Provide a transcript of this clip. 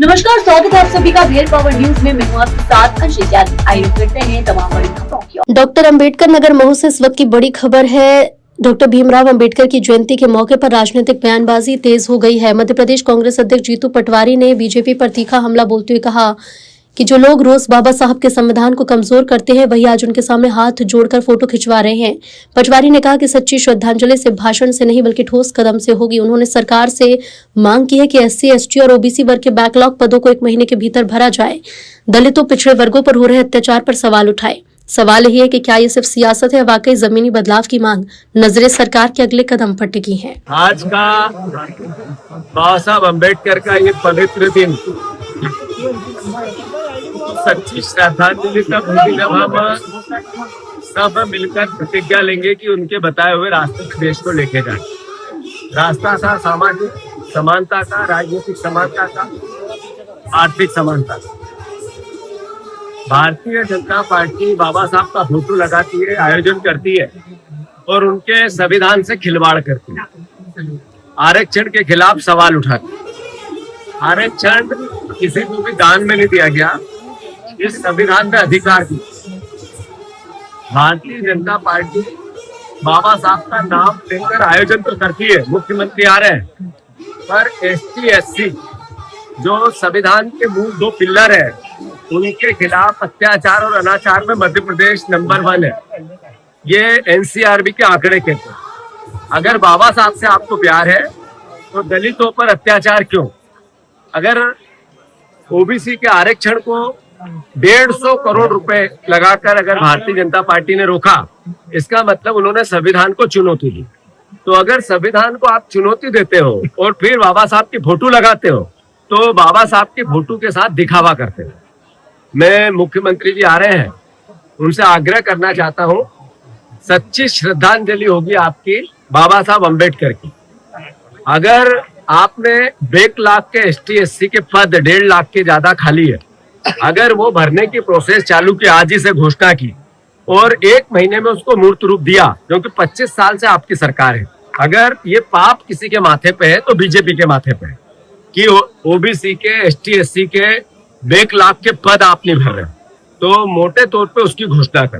नमस्कार, स्वागत है आप सभी का भेल पावर न्यूज में। मैं हूं आपके साथ अंशित यादव। आइए करते हैं तमाम बड़ी खबरों की ओर। डॉक्टर अंबेडकर नगर मऊ से इस वक्त की बड़ी खबर है। डॉक्टर भीमराव अंबेडकर की जयंती के मौके पर राजनीतिक बयानबाजी तेज हो गई है। मध्य प्रदेश कांग्रेस अध्यक्ष जीतू पटवारी ने बीजेपी पर तीखा हमला बोलते हुए कहा कि जो लोग रोज बाबा साहब के संविधान को कमजोर करते हैं वही आज उनके सामने हाथ जोड़कर फोटो खिंचवा रहे हैं। पटवारी ने कहा कि सच्ची श्रद्धांजलि से भाषण से नहीं बल्कि ठोस कदम से होगी। उन्होंने सरकार से मांग की है कि SC, ST और OBC वर्ग के बैकलॉग पदों को 1 महीने के भीतर भरा जाए। दलितों, पिछड़े वर्गों पर हो रहे अत्याचार पर सवाल उठाए। सवाल यही है कि क्या ये सिर्फ सियासत है या वाकई जमीनी बदलाव की मांग नजरे सरकार के अगले कदम पर टिकी है। आज का बाबा साहब अम्बेडकर का ये पवित्र दिन सच्ची श्रद्धांजलि का दिन, जब हम सब मिलकर प्रतिज्ञा लेंगे कि उनके बताए हुए रास्ते पे देश को लेके जाए। रास्ता था सामाजिक समानता का, राजनीतिक समानता का, आर्थिक समानता का। भारतीय जनता पार्टी बाबा साहब का फोटो लगाती है, आयोजन करती है और उनके संविधान से खिलवाड़ करती है। आरक्षण के खिलाफ सवाल उठाती है। आरक्षण किसी को भी दान में नहीं दिया गया, इस संविधान में अधिकार दी। भारतीय जनता पार्टी बाबा साहब का नाम लेकर आयोजन तो करती है, मुख्यमंत्री आ रहे हैं, पर ST, SC जो संविधान के मूल 2 पिलर है उनके खिलाफ अत्याचार और अनाचार में मध्य प्रदेश नंबर 1 है। ये NCRB के आंकड़े कहते हैं। अगर बाबा साहब से आपको प्यार है तो दलितों पर अत्याचार क्यों? अगर OBC के आरक्षण को 150 करोड़ रुपए लगाकर अगर भारतीय जनता पार्टी ने रोका, इसका मतलब उन्होंने संविधान को चुनौती दी। तो अगर संविधान को आप चुनौती देते हो और फिर बाबा साहब की फोटो लगाते हो तो बाबा साहब की फोटो के साथ दिखावा करते हो। मैं मुख्यमंत्री जी आ रहे हैं, उनसे आग्रह करना चाहता हूं, सच्ची श्रद्धांजलि होगी आपकी बाबा साहब अम्बेडकर की। अगर आपने 1 लाख के ST, SC के पद 1.5 लाख के ज्यादा खाली है, अगर वो भरने की प्रोसेस चालू की, आज ही से घोषणा की और 1 महीने में उसको मूर्त रूप दिया, क्योंकि 25 साल से आपकी सरकार है। अगर ये पाप किसी के माथे पे है तो बीजेपी के माथे पे है कि OBC के, ST, SC के 1 लाख के पद आप नहीं भर रहे, तो मोटे तौर पे उसकी घोषणा कर।